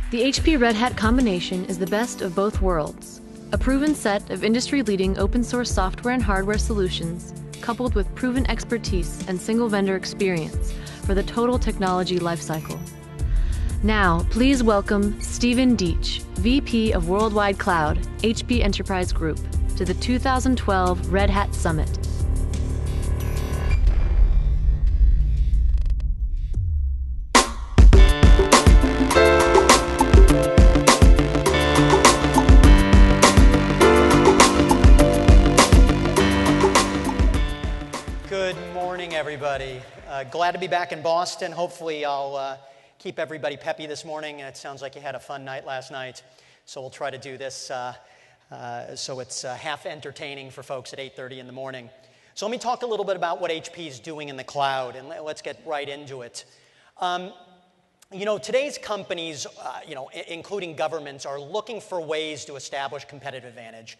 The HP Red Hat combination is the best of both worlds. A proven set of industry-leading open-source software and hardware solutions, coupled with proven expertise and single-vendor experience for the total technology lifecycle. Now, please welcome Stephen Dietch, VP of Worldwide Cloud, HP Enterprise Group, to the 2012 Red Hat Summit. Everybody. Glad to be back in Boston. Hopefully I'll keep everybody peppy this morning. It sounds like you had a fun night last night, so we'll try to do this so it's half entertaining for folks at 8:30 in the morning. So let me talk a little bit about what HP is doing in the cloud, and let's get right into it. Today's companies, including governments, are looking for ways to establish competitive advantage,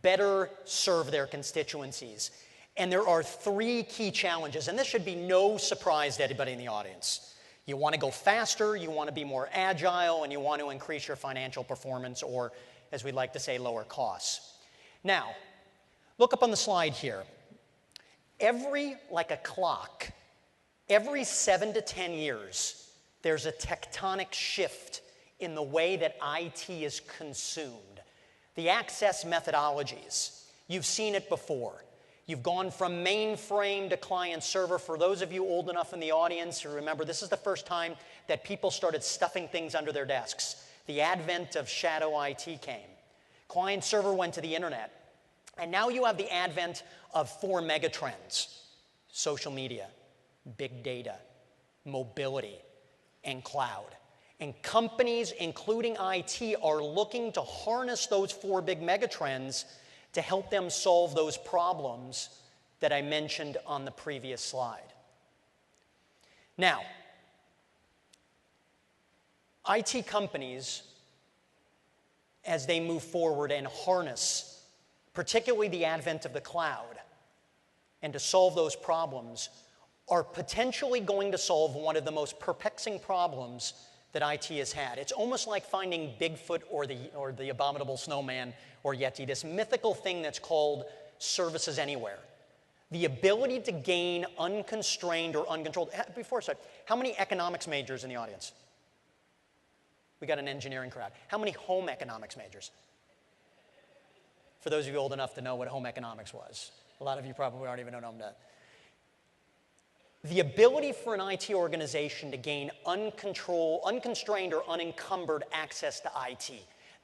better serve their constituencies. And there are three key challenges, and this should be no surprise to anybody in the audience. You want to go faster, you want to be more agile, and you want to increase your financial performance, or, as we like to say, lower costs. Now, look up on the slide here. Like a clock, every 7 to 10 years, there's a tectonic shift in the way that IT is consumed. The access methodologies, you've seen it before. You've gone from mainframe to client server. For those of you old enough in the audience who remember, this is the first time that people started stuffing things under their desks. The advent of shadow IT came. Client server went to the internet. And now you have the advent of 4 megatrends: social media, big data, mobility, and cloud. And companies, including IT, are looking to harness those 4 big megatrends to help them solve those problems that I mentioned on the previous slide. Now, IT companies, as they move forward and harness, particularly the advent of the cloud, and to solve those problems, are potentially going to solve one of the most perplexing problems that IT has had. It's almost like finding Bigfoot or the abominable snowman or Yeti, this mythical thing that's called services anywhere. The ability to gain unconstrained or uncontrolled. Before I start, how many economics majors in the audience? We got an engineering crowd. How many home economics majors? For those of you old enough to know what home economics was. A lot of you probably aren't even know that. The ability for an IT organization to gain unconstrained or unencumbered access to IT,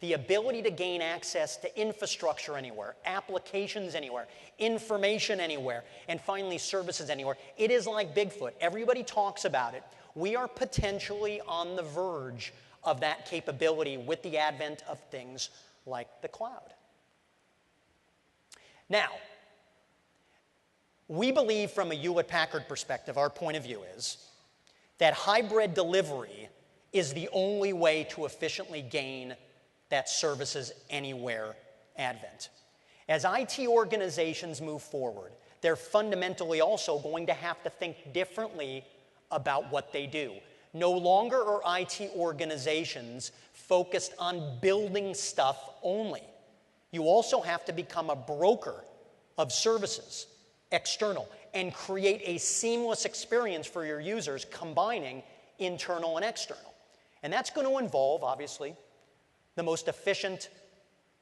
the ability to gain access to infrastructure anywhere, applications anywhere, information anywhere, and finally services anywhere. It is like Bigfoot. Everybody talks about it. We are potentially on the verge of that capability with the advent of things like the cloud. Now, we believe from a Hewlett Packard perspective, our point of view is that hybrid delivery is the only way to efficiently gain that services anywhere advent. As IT organizations move forward, they're fundamentally also going to have to think differently about what they do. No longer are IT organizations focused on building stuff only. You also have to become a broker of services, external, and create a seamless experience for your users, combining internal and external. And that's going to involve, obviously, the most efficient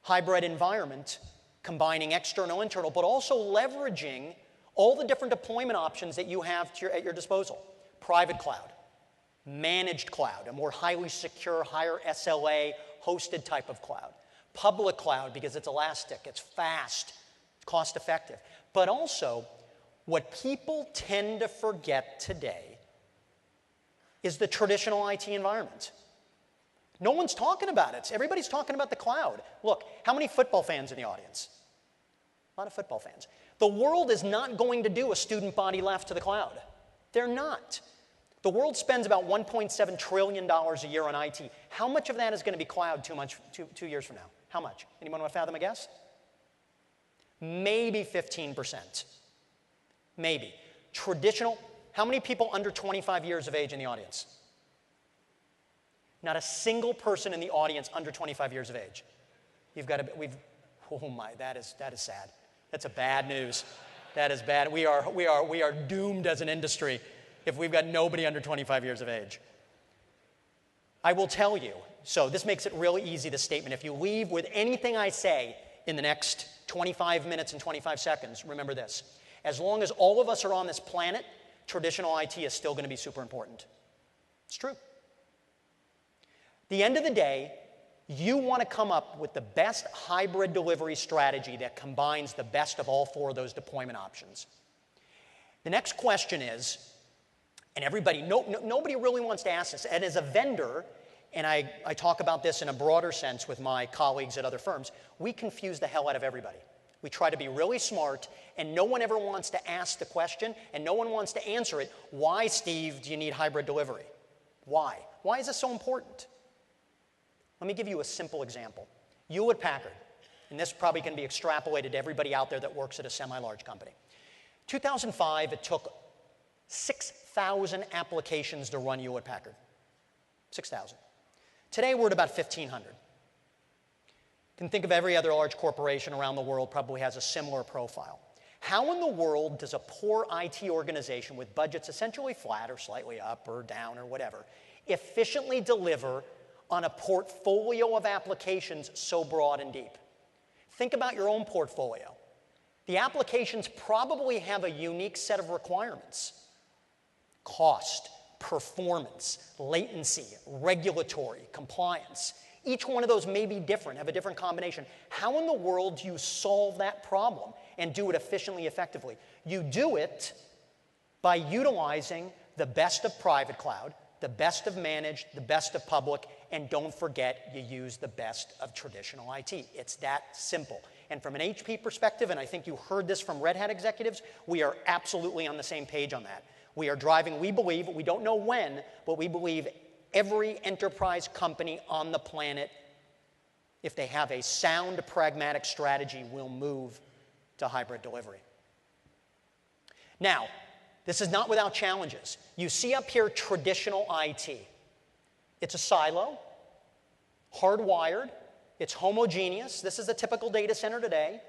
hybrid environment, combining external and internal, but also leveraging all the different deployment options that you have at your disposal. Private cloud, managed cloud, a more highly secure, higher SLA hosted type of cloud. Public cloud, because it's elastic, it's fast, it's cost effective. But also, what people tend to forget today is the traditional IT environment. No one's talking about it. Everybody's talking about the cloud. Look, how many football fans in the audience? A lot of football fans. The world is not going to do a student body left to the cloud. They're not. The world spends about $1.7 trillion a year on IT. How much of that is going to be cloud 2 years from now? How much? Anyone want to fathom a guess? Maybe 15%. Maybe. Traditional, how many people under 25 years of age in the audience? Not a single person in the audience under 25 years of age. You've got to, oh my, that is sad. That's a bad news. That is bad. We are doomed as an industry if we've got nobody under 25 years of age. I will tell you, so this makes it really easy, this statement. If you leave with anything I say in the next 25 minutes and 25 seconds, remember this. As long as all of us are on this planet, traditional IT is still going to be super important. It's true. At the end of the day, you want to come up with the best hybrid delivery strategy that combines the best of all four of those deployment options. The next question is, and nobody really wants to ask this, and as a vendor, and I talk about this in a broader sense with my colleagues at other firms, we confuse the hell out of everybody. We try to be really smart, and no one ever wants to ask the question, and no one wants to answer it. Why, Steve, do you need hybrid delivery? Why? Why is this so important? Let me give you a simple example. Hewlett Packard, and this probably can be extrapolated to everybody out there that works at a semi-large company. 2005, it took 6,000 applications to run Hewlett Packard. 6,000. Today, we're at about 1,500. You can think of every other large corporation around the world probably has a similar profile. How in the world does a poor IT organization with budgets essentially flat or slightly up or down or whatever efficiently deliver on a portfolio of applications so broad and deep? Think about your own portfolio. The applications probably have a unique set of requirements. Cost, performance, latency, regulatory, compliance. Each one of those may be different, have a different combination. How in the world do you solve that problem and do it efficiently, effectively? You do it by utilizing the best of private cloud, the best of managed, the best of public, and don't forget you use the best of traditional IT. It's that simple. And from an HP perspective, and I think you heard this from Red Hat executives, we are absolutely on the same page on that. We are driving, we believe, we don't know when, but we believe every enterprise company on the planet, if they have a sound, pragmatic strategy, will move to hybrid delivery. Now, this is not without challenges. You see up here traditional IT. It's a silo, hardwired, it's homogeneous. This is a typical data center today.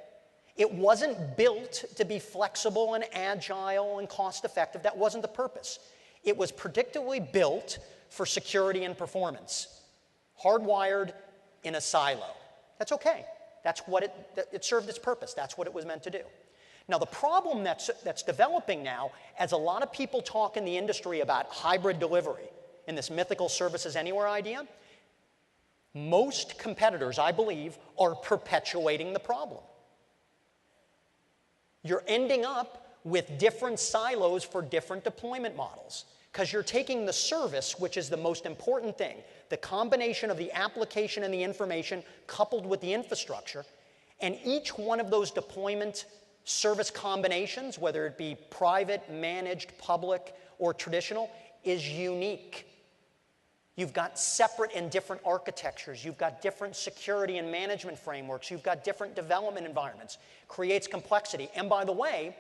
It wasn't built to be flexible and agile and cost-effective. That wasn't the purpose. It was predictably built for security and performance, hardwired in a silo. That's okay. That's what it served its purpose. That's what it was meant to do. Now, the problem that's developing now, as a lot of people talk in the industry about hybrid delivery and this mythical services anywhere idea, most competitors, I believe, are perpetuating the problem. You're ending up with different silos for different deployment models because you're taking the service, which is the most important thing, the combination of the application and the information coupled with the infrastructure, and each one of those deployment service combinations, whether it be private, managed, public, or traditional, is unique. You've got separate and different architectures. You've got different security and management frameworks. You've got different development environments. Creates complexity. And by the way,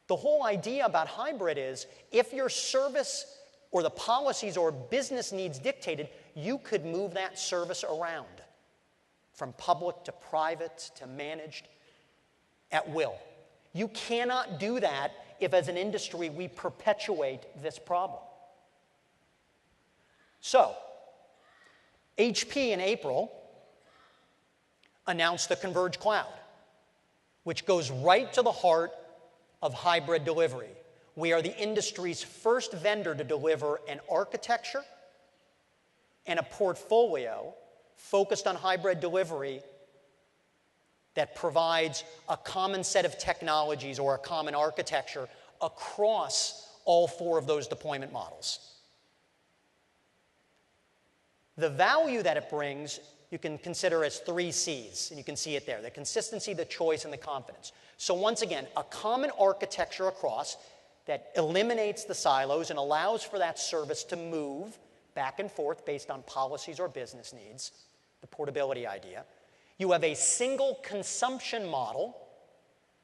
the whole idea about hybrid is if your service or the policies or business needs dictated, you could move that service around from public to private to managed at will. You cannot do that if, as an industry, we perpetuate this problem. So, HP in April announced the Converged Cloud, which goes right to the heart of hybrid delivery. We are the industry's first vendor to deliver an architecture and a portfolio focused on hybrid delivery that provides a common set of technologies or a common architecture across all four of those deployment models. The value that it brings, you can consider as 3 C's, and you can see it there: the consistency, the choice, and the confidence. So once again, a common architecture across that eliminates the silos and allows for that service to move back and forth based on policies or business needs, the portability idea. You have a single consumption model,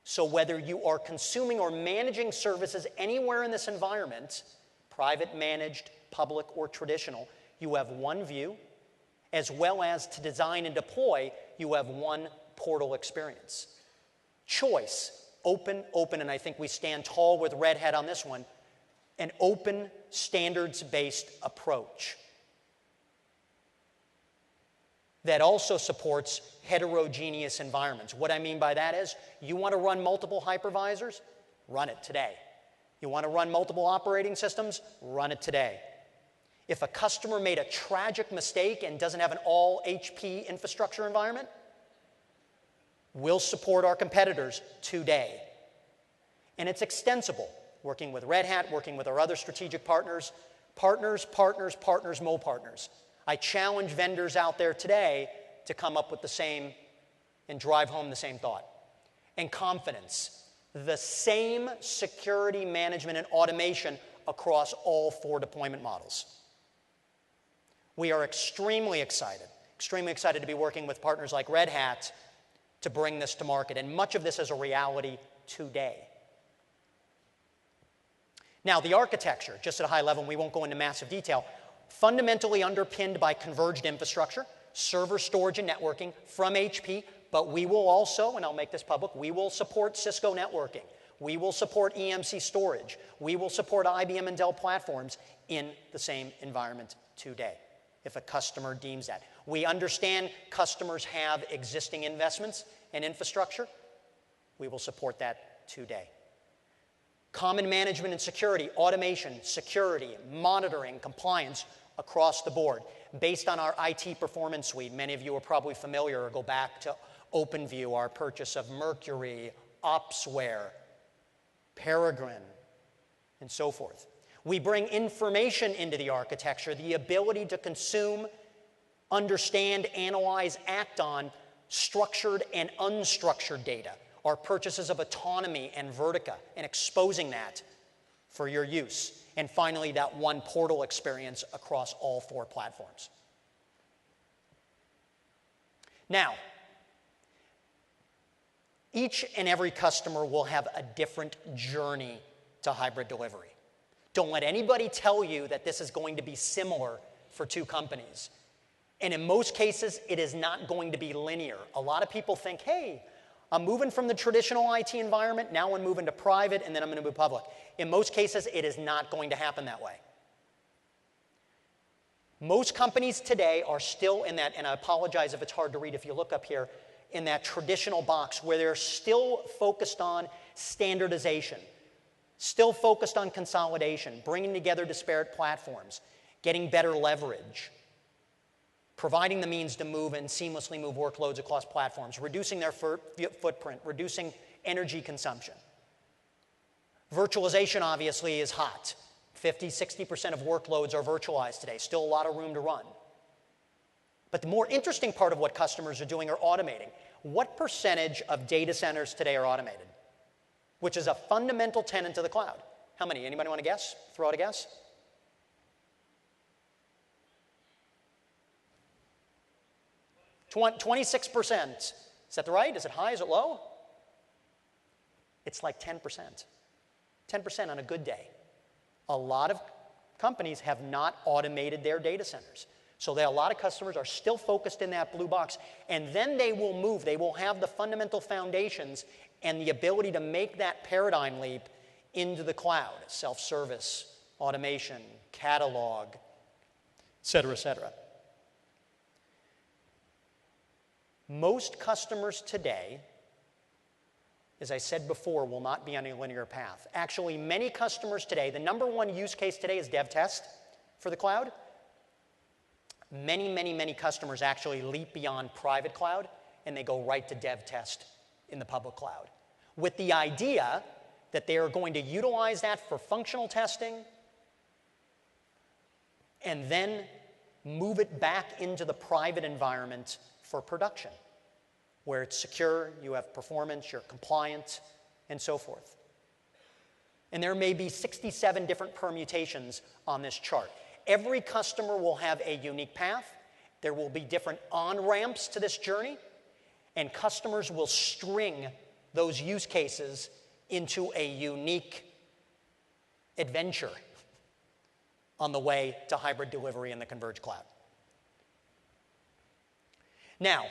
so whether you are consuming or managing services anywhere in this environment, private, managed, public, or traditional, you have one view, as well as to design and deploy, you have one portal experience. Choice, open, and I think we stand tall with Red Hat on this one, an open, standards-based approach that also supports heterogeneous environments. What I mean by that is, you want to run multiple hypervisors? Run it today. You want to run multiple operating systems? Run it today. If a customer made a tragic mistake and doesn't have an all HP infrastructure environment, we'll support our competitors today. And it's extensible, working with Red Hat, working with our other strategic partners, more partners. I challenge vendors out there today to come up with the same and drive home the same thought. And confidence, the same security management and automation across all 4 deployment models. We are extremely excited to be working with partners like Red Hat to bring this to market, and much of this is a reality today. Now, the architecture, just at a high level, and we won't go into massive detail, fundamentally underpinned by converged infrastructure, server storage and networking from HP, but we will also, and I'll make this public, we will support Cisco networking. We will support EMC storage. We will support IBM and Dell platforms in the same environment today, if a customer deems that. We understand customers have existing investments in infrastructure. We will support that today. Common management and security, automation, security, monitoring, compliance across the board. Based on our IT performance suite, many of you are probably familiar or go back to OpenView, our purchase of Mercury, Opsware, Peregrine, and so forth. We bring information into the architecture, the ability to consume, understand, analyze, act on structured and unstructured data. Our purchases of Autonomy and Vertica, and exposing that for your use. And finally, that one portal experience across all 4 platforms. Now, each and every customer will have a different journey to hybrid delivery. Don't let anybody tell you that this is going to be similar for 2 companies. And in most cases, it is not going to be linear. A lot of people think, hey, I'm moving from the traditional IT environment, now I'm moving to private, and then I'm going to move public. In most cases, it is not going to happen that way. Most companies today are still in that, and I apologize if it's hard to read if you look up here, in that traditional box where they're still focused on standardization, still focused on consolidation, bringing together disparate platforms, getting better leverage, providing the means to move and seamlessly move workloads across platforms, reducing their footprint, reducing energy consumption. Virtualization, obviously, is hot. 50–60% of workloads are virtualized today. Still a lot of room to run. But the more interesting part of what customers are doing are automating. What percentage of data centers today are automated? Which is a fundamental tenet to the cloud. How many? Anybody want to guess? Throw out a guess. 26%. Is that right? Is it high? Is it low? It's like 10%. 10% on a good day. A lot of companies have not automated their data centers. So a lot of customers are still focused in that blue box. And then they will move. They will have the fundamental foundations and the ability to make that paradigm leap into the cloud. Self-service, automation, catalog, et cetera, et cetera. Most customers today, as I said before, will not be on a linear path. Actually, many customers today, the number one use case today is dev test for the cloud. Many customers actually leap beyond private cloud and they go right to dev test in the public cloud, with the idea that they are going to utilize that for functional testing and then move it back into the private environment for production, where it's secure, you have performance, you're compliant, and so forth. And there may be 67 different permutations on this chart. Every customer will have a unique path. There will be different on-ramps to this journey, and customers will string those use cases into a unique adventure on the way to hybrid delivery in the converged cloud. Now,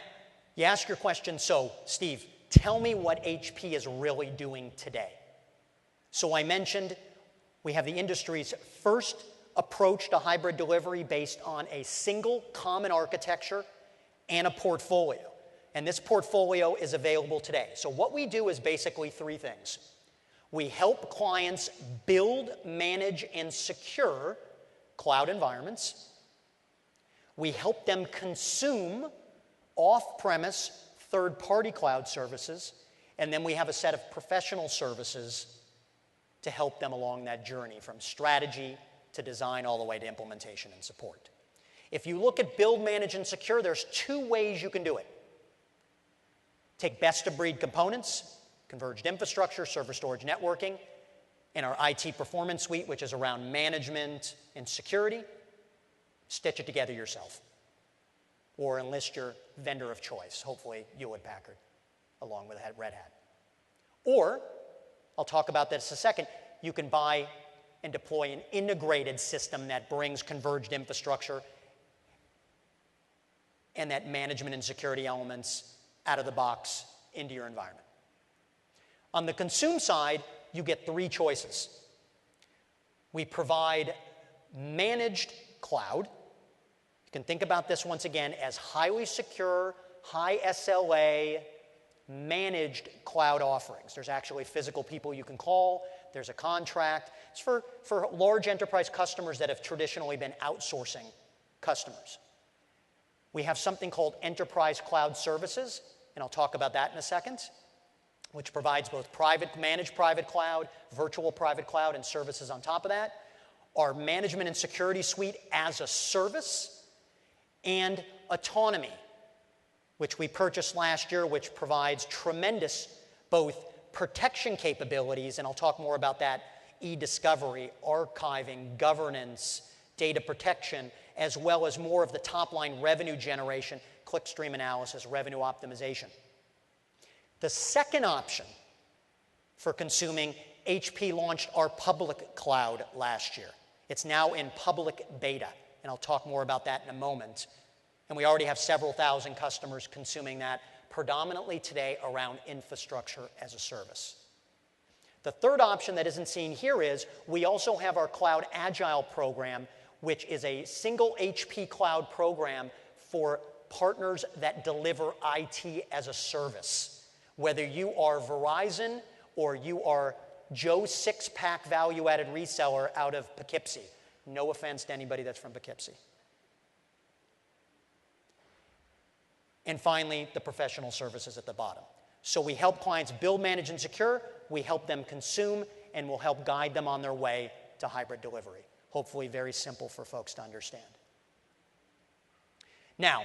you ask your question, so Steve, tell me what HP is really doing today. So I mentioned we have the industry's first approach to hybrid delivery based on a single common architecture and a portfolio. And this portfolio is available today. So what we do is basically three things. We help clients build, manage, and secure cloud environments. We help them consume off-premise third-party cloud services. And then we have a set of professional services to help them along that journey from strategy to design all the way to implementation and support. If you look at build, manage, and secure, there's two ways you can do it. Take best-of-breed components, converged infrastructure, server storage networking, and our IT performance suite, which is around management and security. Stitch it together yourself. Or enlist your vendor of choice, hopefully Hewlett Packard, along with Red Hat. Or, I'll talk about this in a second, you can buy and deploy an integrated system that brings converged infrastructure and that management and security elements out of the box into your environment. On the consume side, you get three choices. We provide managed cloud. You can think about this once again as highly secure, high SLA, managed cloud offerings. There's actually physical people you can call. There's a contract. It's for large enterprise customers that have traditionally been outsourcing customers. We have something called enterprise cloud services, and I'll talk about that in a second, which provides both managed private cloud, virtual private cloud, and services on top of that. Our management and security suite as a service, and autonomy, which we purchased last year, which provides tremendous both protection capabilities, and I'll talk more about that, e-discovery, archiving, governance, data protection, as well as more of the top-line revenue generation, clickstream analysis, revenue optimization. The second option for consuming, HP launched our public cloud last year. It's now in public beta, and I'll talk more about that in a moment. And we already have several thousand customers consuming that, predominantly today around infrastructure as a service. The third option that isn't seen here is we also have our Cloud Agile program, which is a single HP cloud program for partners that deliver IT as a service. Whether you are Verizon or you are Joe six-pack value-added reseller out of Poughkeepsie. No offense to anybody that's from Poughkeepsie. And finally, the professional services at the bottom. So we help clients build, manage, and secure. We help them consume, and we'll help guide them on their way to hybrid delivery. Hopefully very simple for folks to understand. Now,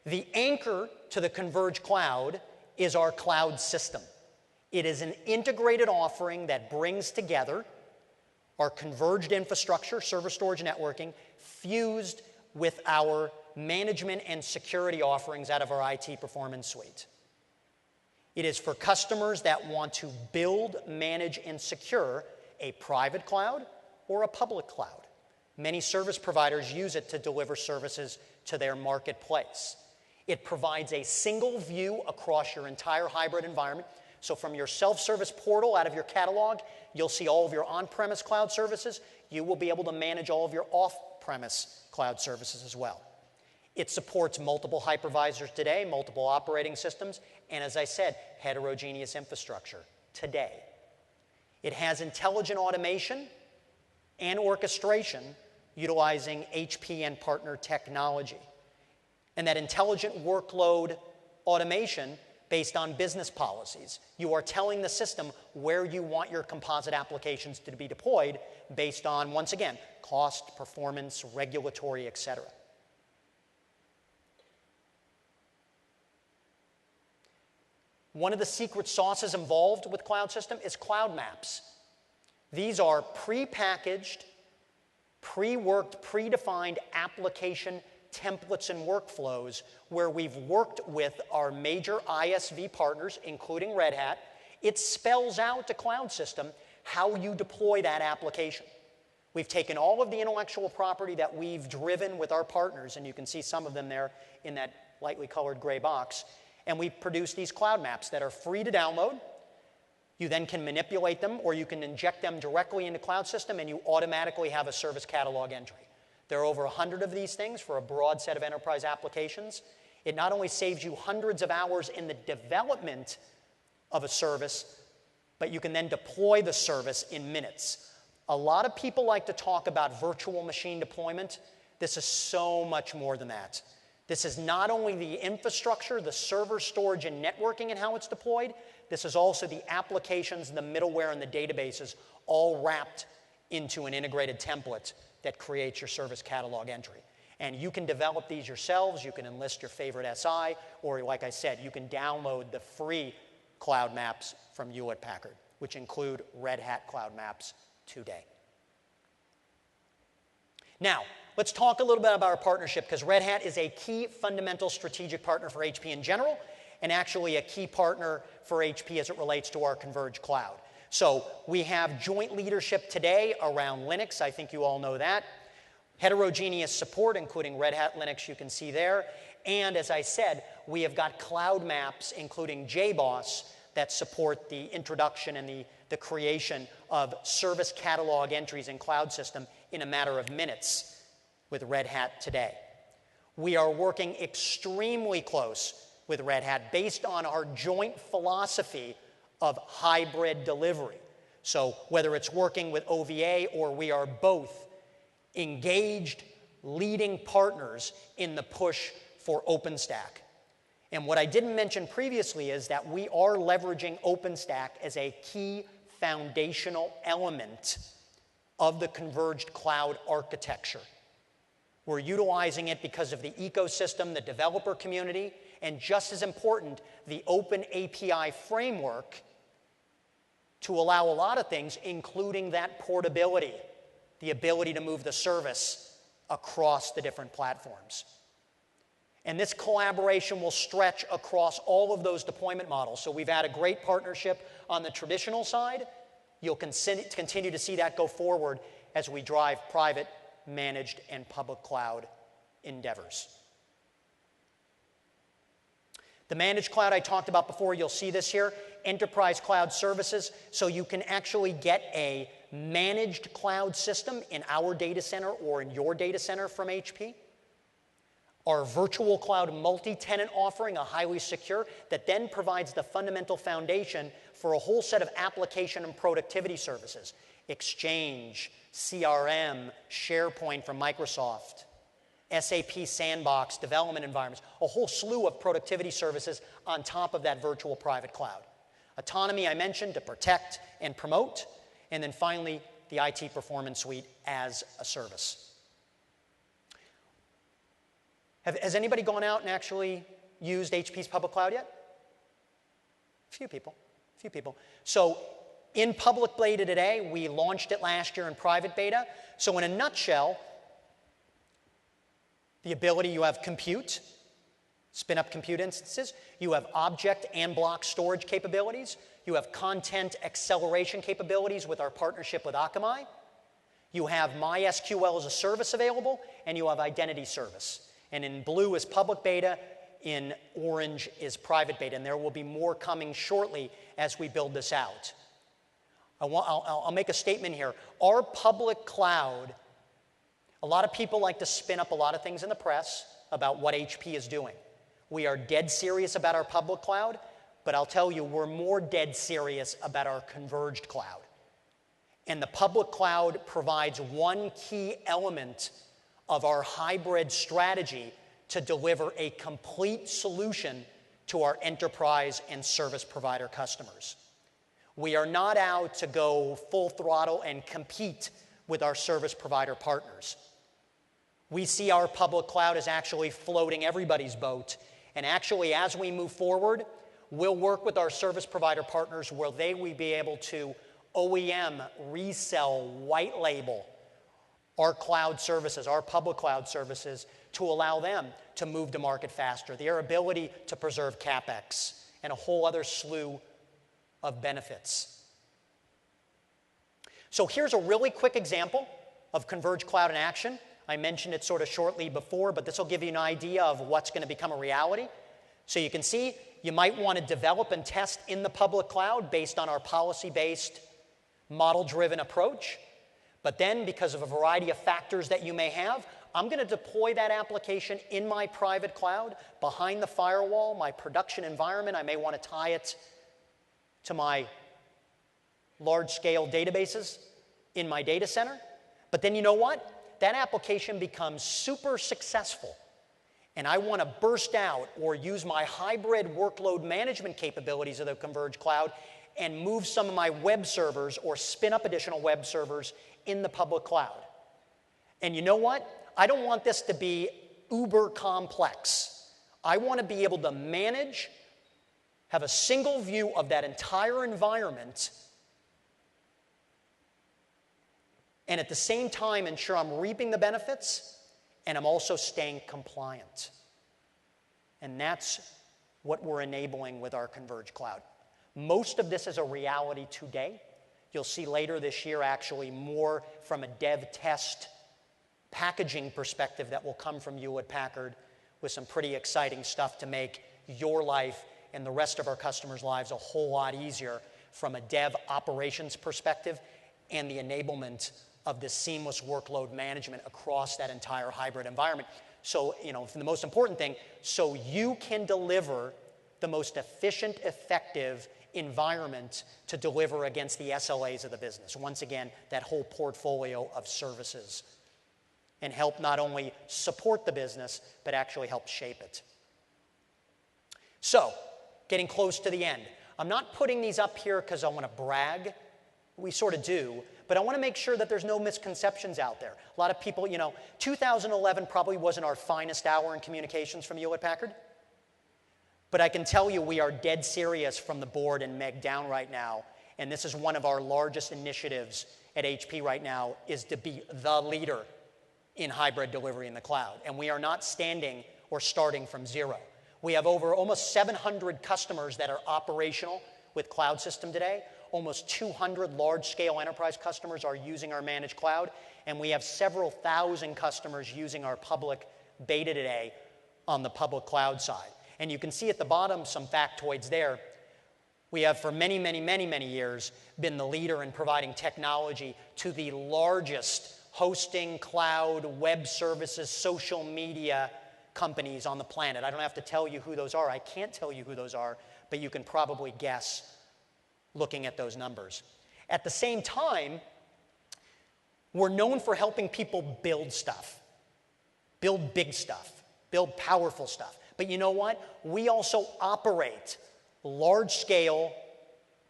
the anchor to the converged cloud is our cloud system. It is an integrated offering that brings together our converged infrastructure, server storage networking, fused with our management and security offerings out of our IT performance suite. It is for customers that want to build, manage, and secure a private cloud or a public cloud. Many service providers use it to deliver services to their marketplace. It provides a single view across your entire hybrid environment. So from your self-service portal out of your catalog, you'll see all of your on-premise cloud services. You will be able to manage all of your off-premise cloud services as well. It supports multiple hypervisors today, multiple operating systems, and as I said, heterogeneous infrastructure today. It has intelligent automation and orchestration utilizing HP and partner technology. And that intelligent workload automation based on business policies. You are telling the system where you want your composite applications to be deployed based on, once again, cost, performance, regulatory, etc. One of the secret sauces involved with cloud system is cloud maps. These are pre-packaged, pre-worked, predefined application templates and workflows where we've worked with our major ISV partners, including Red Hat. It spells out the cloud system how you deploy that application. We've taken all of the intellectual property that we've driven with our partners, and you can see some of them there in that lightly colored gray box, and we've produced these cloud maps that are free to download. You then can manipulate them, or you can inject them directly into Cloud System, and you automatically have a service catalog entry. There are over 100 of these things for a broad set of enterprise applications. It not only saves you hundreds of hours in the development of a service, but you can then deploy the service in minutes. A lot of people like to talk about virtual machine deployment. This is so much more than that. This is not only the infrastructure, the server storage and networking and how it's deployed. This is also the applications, the middleware, and the databases all wrapped into an integrated template that creates your service catalog entry. And you can develop these yourselves. You can enlist your favorite SI, or like I said, you can download the free cloud maps from Hewlett Packard, which include Red Hat Cloud Maps today. Now, let's talk a little bit about our partnership, because Red Hat is a key fundamental strategic partner for HP in general, and actually a key partner for HP as it relates to our Converged Cloud. So we have joint leadership today around Linux. I think you all know that. Heterogeneous support, including Red Hat Linux, you can see there. And as I said, we have got cloud maps, including JBoss, that support the introduction and the creation of service catalog entries in Cloud System in a matter of minutes with Red Hat today. We are working extremely close with Red Hat based on our joint philosophy of hybrid delivery. So whether it's working with OVA or we are both engaged leading partners in the push for OpenStack. And what I didn't mention previously is that we are leveraging OpenStack as a key foundational element of the converged cloud architecture. We're utilizing it because of the ecosystem, the developer community, and just as important, the open API framework to allow a lot of things, including that portability, the ability to move the service across the different platforms. And this collaboration will stretch across all of those deployment models. So we've had a great partnership on the traditional side. You'll continue to see that go forward as we drive private, managed, and public cloud endeavors. The managed cloud I talked about before, you'll see this here, enterprise cloud services. So you can actually get a managed cloud system in our data center or in your data center from HP. Our virtual cloud multi-tenant offering, a highly secure, that then provides the fundamental foundation for a whole set of application and productivity services. Exchange, CRM, SharePoint from Microsoft, SAP Sandbox, development environments, a whole slew of productivity services on top of that virtual private cloud. Autonomy, I mentioned, to protect and promote. And then finally, the IT Performance Suite as a service. Has anybody gone out and actually used HP's public cloud yet? A few people. So in public beta today, we launched it last year in private beta. So in a nutshell, the ability, you have compute, spin up compute instances. You have object and block storage capabilities. You have content acceleration capabilities with our partnership with Akamai. You have MySQL as a service available, and you have identity service. And in blue is public beta, in orange is private beta, and there will be more coming shortly as we build this out. I'll make a statement here. Our public cloud, a lot of people like to spin up a lot of things in the press about what HP is doing. We are dead serious about our public cloud, but I'll tell you, we're more dead serious about our converged cloud. And the public cloud provides one key element of our hybrid strategy to deliver a complete solution to our enterprise and service provider customers. We are not out to go full throttle and compete with our service provider partners. We see our public cloud as actually floating everybody's boat. And actually, as we move forward, we'll work with our service provider partners where they will be able to OEM, resell, white label our cloud services, our public cloud services, to allow them to move to market faster, their ability to preserve CapEx, and a whole other slew of benefits. So here's a really quick example of Converged Cloud in action. I mentioned it sort of shortly before, but this will give you an idea of what's going to become a reality. So you can see you might want to develop and test in the public cloud based on our policy-based, model-driven approach. But then, because of a variety of factors that you may have, I'm going to deploy that application in my private cloud, behind the firewall, my production environment. I may want to tie it to my large-scale databases in my data center. But then you know what? That application becomes super successful, and I want to burst out or use my hybrid workload management capabilities of the Converged Cloud and move some of my web servers or spin up additional web servers in the public cloud. And you know what? I don't want this to be uber complex. I want to be able to manage, have a single view of that entire environment, and at the same time ensure I'm reaping the benefits and I'm also staying compliant. And that's what we're enabling with our Converged Cloud. Most of this is a reality today. You'll see later this year actually more from a dev test packaging perspective that will come from Hewlett Packard with some pretty exciting stuff to make your life and the rest of our customers' lives a whole lot easier from a dev operations perspective and the enablement of this seamless workload management across that entire hybrid environment. So, the most important thing, so you can deliver the most efficient, effective environment to deliver against the SLAs of the business. Once again, that whole portfolio of services, and help not only support the business, but actually help shape it. So, getting close to the end. I'm not putting these up here because I want to brag. We sort of do, but I want to make sure that there's no misconceptions out there. A lot of people, 2011 probably wasn't our finest hour in communications from Hewlett Packard. But I can tell you we are dead serious from the board and Meg down right now, and this is one of our largest initiatives at HP right now, is to be the leader in hybrid delivery in the cloud. And we are not standing or starting from zero. We have over almost 700 customers that are operational with Cloud System today. Almost 200 large-scale enterprise customers are using our managed cloud, and we have several thousand customers using our public beta today on the public cloud side. And you can see at the bottom some factoids there. We have for many, many, many, many years been the leader in providing technology to the largest hosting, cloud, web services, social media companies on the planet. I don't have to tell you who those are. I can't tell you who those are, but you can probably guess looking at those numbers. At the same time, we're known for helping people build stuff, build big stuff, build powerful stuff. But you know what? We also operate large-scale,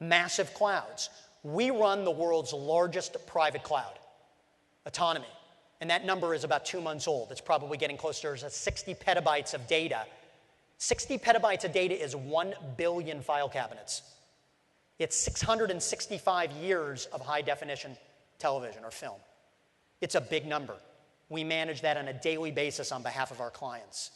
massive clouds. We run the world's largest private cloud, Autonomy. And that number is about 2 months old. It's probably getting closer to 60 petabytes of data. 60 petabytes of data is 1 billion file cabinets. It's 665 years of high-definition television or film. It's a big number. We manage that on a daily basis on behalf of our clients.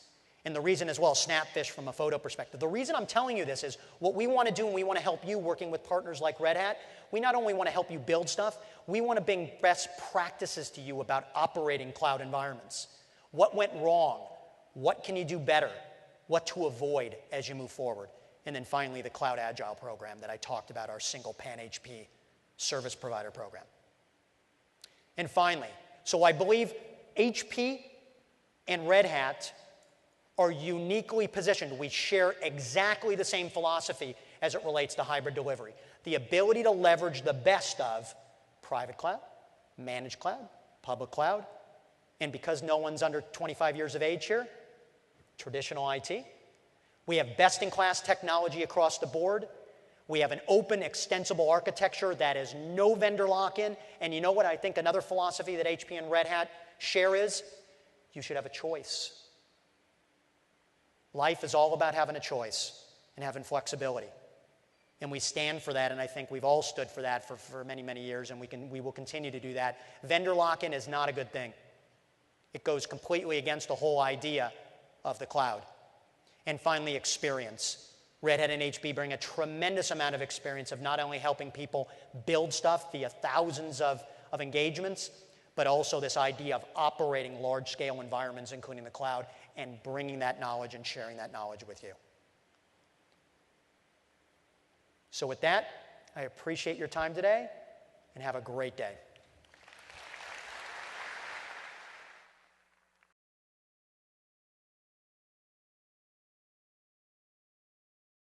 And the reason as well, Snapfish from a photo perspective. The reason I'm telling you this is what we want to do, and we want to help you working with partners like Red Hat. We not only want to help you build stuff, we want to bring best practices to you about operating cloud environments. What went wrong? What can you do better? What to avoid as you move forward? And then finally, the Cloud Agile program that I talked about, our single pan-HP service provider program. And finally, so I believe HP and Red Hat are uniquely positioned. We share exactly the same philosophy as it relates to hybrid delivery. The ability to leverage the best of private cloud, managed cloud, public cloud, and because no one's under 25 years of age here, traditional IT. We have best-in-class technology across the board. We have an open, extensible architecture that is no vendor lock-in. And you know what I think another philosophy that HP and Red Hat share is? You should have a choice. Life is all about having a choice and having flexibility. And we stand for that, and I think we've all stood for that for many, many years, and we will continue to do that. Vendor lock-in is not a good thing. It goes completely against the whole idea of the cloud. And finally, experience. Red Hat and HP bring a tremendous amount of experience of not only helping people build stuff via thousands of engagements, but also this idea of operating large-scale environments, including the cloud, and bringing that knowledge and sharing that knowledge with you. So with that, I appreciate your time today, and have a great day.